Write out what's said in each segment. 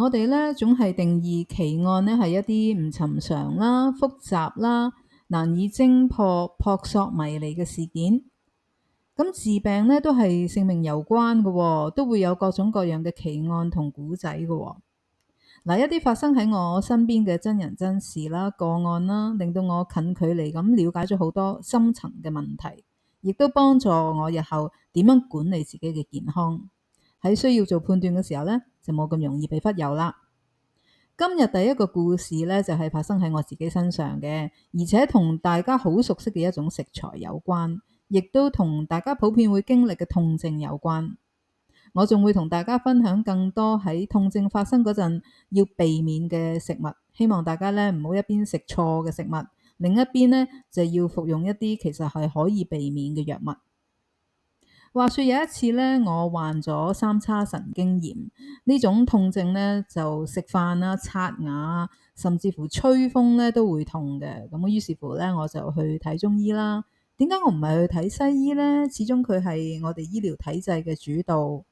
我哋咧總係定義奇案咧係一啲唔尋常啦、複雜啦、難以偵破、撲朔迷離嘅事件。咁治病咧都係性命攸關嘅喎，都會有各種各樣嘅奇案同古仔嘅喎。嗱，一啲發生喺我身邊嘅真人真事啦、個案啦，令到我近距離咁了解咗好多深層嘅問題，亦都幫助我日後點樣管理自己嘅健康。喺需要做判斷嘅時候咧，就冇咁容易被忽悠啦。今日第一個故事咧，就係發生喺我自己身上嘅，而且同大家好熟悉嘅一種食材有關，亦都同大家普遍會經歷嘅痛症有關。我仲會同大家分享更多喺痛症發生嗰陣要避免嘅食物，希望大家咧唔好一邊食錯嘅食物，另一邊咧就要服用一啲其實係可以避免嘅藥物。話說有一次咧，我患咗三叉神經炎，呢種痛症咧就食飯啊、刷牙啊，甚至乎吹風咧都會痛嘅。咁於是乎咧，我就去睇中醫啦。點解我唔係去睇西醫呢？始終佢係我哋醫療體制嘅主導。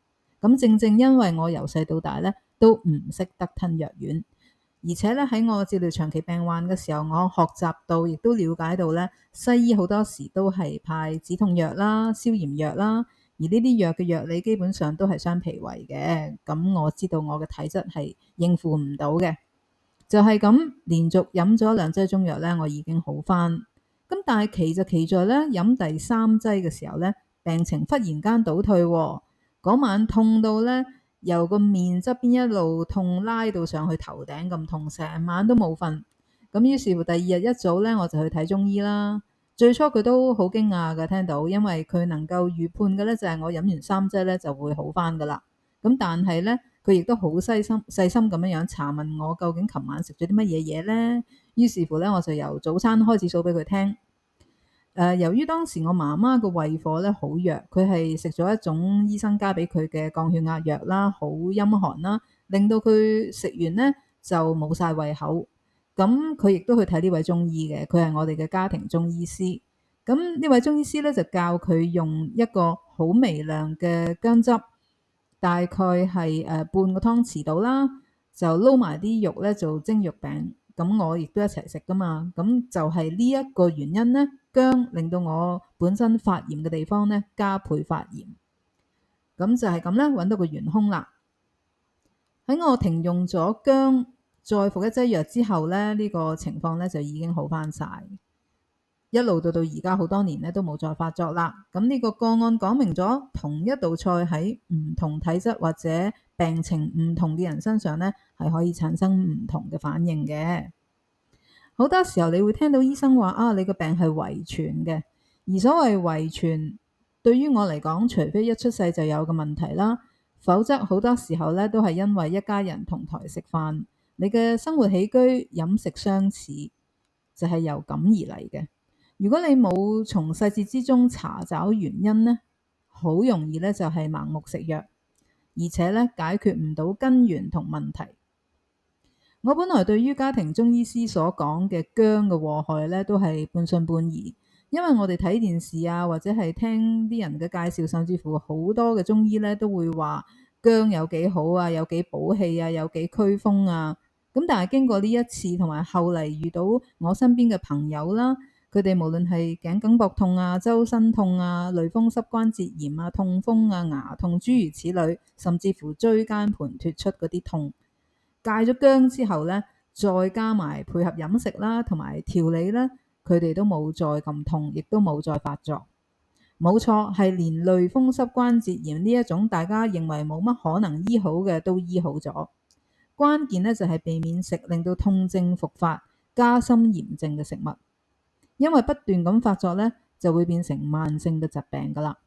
咁正正因為我由細到大咧都唔識得吞藥丸，而且咧喺我治療長期病患嘅時候，我學習到亦都了解到咧，西醫好多時都係派止痛藥啦、消炎藥啦，而呢啲藥嘅藥理基本上都係雙脾胃嘅。咁我知道我嘅體質係應付唔到嘅，就係咁連續飲咗2劑中藥咧，我已經好返。咁但係奇就奇在咧，飲第3劑嘅時候咧，病情忽然間倒退喎。嗰晚痛到咧，由個面側邊一路痛拉到上去頭頂咁痛，成晚都冇瞓。咁於是乎第2日一早咧，我就去睇中醫啦。最初佢都好驚訝嘅，聽到，因為佢能夠預判嘅咧就係我飲完3劑咧就會好返噶啦。咁但係咧，佢亦都好細心咁樣查問我究竟琴晚食咗啲乜嘢嘢咧。於是乎咧，我就由早餐開始數俾佢聽。由於當時我媽媽個胃火咧好弱，佢係食咗一種醫生加俾佢嘅降血壓藥啦，好陰寒啦，令到佢食完咧就冇晒胃口。咁佢亦都去睇呢位中醫嘅，佢係我哋嘅家庭中醫師。咁呢位中醫師咧就教佢用一個好微量嘅薑汁，大概係半個湯匙度啦，就撈埋啲肉咧做蒸肉餅。咁我亦都一齊食噶嘛，咁就係呢一個原因咧，薑令到我本身發炎嘅地方咧加倍發炎，咁就係咁咧揾到個元兇啦。喺我停用咗薑，再服一劑藥之後咧，呢個情況咧就已經好翻晒，一路到而家好多年咧都冇再發作啦。咁呢個個案講明咗，同一道菜喺唔同體質或者病情唔同嘅人身上咧，係可以產生唔同嘅反應嘅。好多時候你會聽到醫生話啊，你個病係遺傳嘅，而所謂遺傳，對於我嚟講，除非一出世就有個問題啦，否則好多時候咧都係因為一家人同台食飯，你嘅生活起居飲食相似，就係由咁而嚟嘅。如果你冇從細節之中查找原因呢，好容易咧就係盲目食藥，而且咧解決唔到根源同問題。我本來對於家庭中醫師所講嘅薑嘅禍害咧，都係半信半疑，因為我哋睇電視啊，或者係聽啲人嘅介紹，甚至乎好多嘅中醫咧都會話薑有幾好啊，有幾補氣啊，有幾驅風啊。咁但係經過呢一次同埋後嚟遇到我身邊嘅朋友啦，佢哋無論係頸梗膊痛啊、周身痛啊、類風濕關節炎啊、痛風啊、牙痛諸如此類，甚至乎椎間盤突出嗰啲痛，戒咗薑之後咧，再加埋配合飲食啦，同埋調理咧，佢哋都冇再咁痛，亦都冇再發作。冇錯，係連類風濕關節炎呢一種大家認為冇乜可能醫好嘅都醫好咗。關鍵咧就係避免食令到痛症復發、加深炎症嘅食物，因為不斷咁發作咧，就會變成慢性嘅疾病噶啦。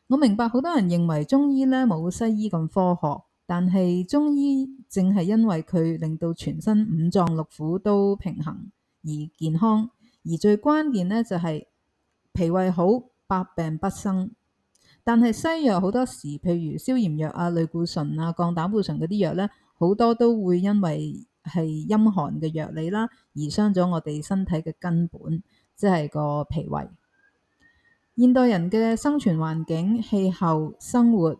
我明白好多人認為中醫咧冇西醫咁科學，但係中醫正係因為佢令到全身五臟六腑都平衡而健康，而最關鍵咧就係脾胃好，百病不生。但係西藥好多時，譬如消炎藥啊、類固醇啊、降膽固醇嗰啲藥咧，好多都會因為係陰寒嘅藥理啦，而傷咗我哋身體嘅根本，即係個脾胃。現代人嘅生存環境、氣候、生活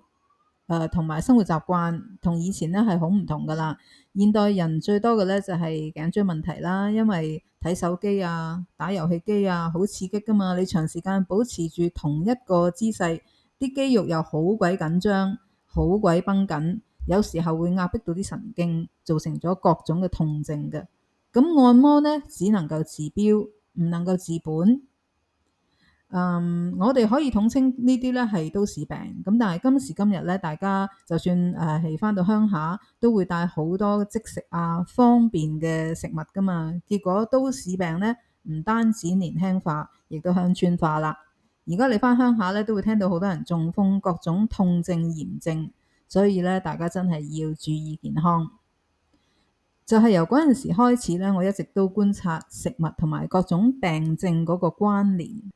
同埋生活習慣同以前咧係好唔同噶啦。現代人最多嘅咧就係頸椎問題啦，因為睇手機啊、打遊戲機啊，好刺激噶嘛。你長時間保持住同一個姿勢，啲肌肉又好鬼緊張，好鬼繃緊，有時候會壓迫到啲神經，造成咗各種嘅痛症嘅。咁按摩呢，只能夠治標，唔能夠治本。我哋可以統稱呢啲咧係都市病，咁但係今時今日咧，大家就算係返到鄉下，都會帶好多即食啊、方便嘅食物噶嘛，結果都市病咧唔單止年輕化，亦都鄉村化啦。而家你返鄉下咧，都會聽到好多人中風，各種痛症炎症，所以咧大家真係要注意健康。就係由嗰陣時開始咧，我一直都觀察食物同埋各種病症嗰個關聯。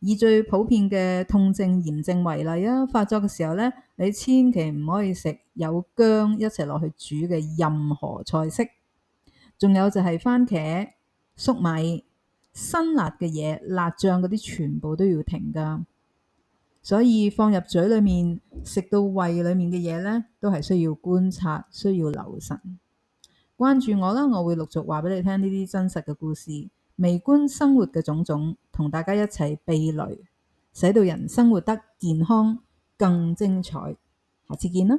以最普遍嘅痛症炎症為例啊，發作嘅時候咧，你千祈唔可以食有薑一齊落去煮嘅任何菜式。仲有就係番茄、粟米、辛辣嘅嘢、辣醬嗰啲全部都要停㗎。所以放入嘴裡面，食到胃裡面嘅嘢咧，都係需要觀察，需要留神。關注我啦，我會陸續話俾你聽呢啲真實嘅故事，微觀生活嘅種種，同大家一齊避雷，使到人生活得健康更精彩。下次見啦！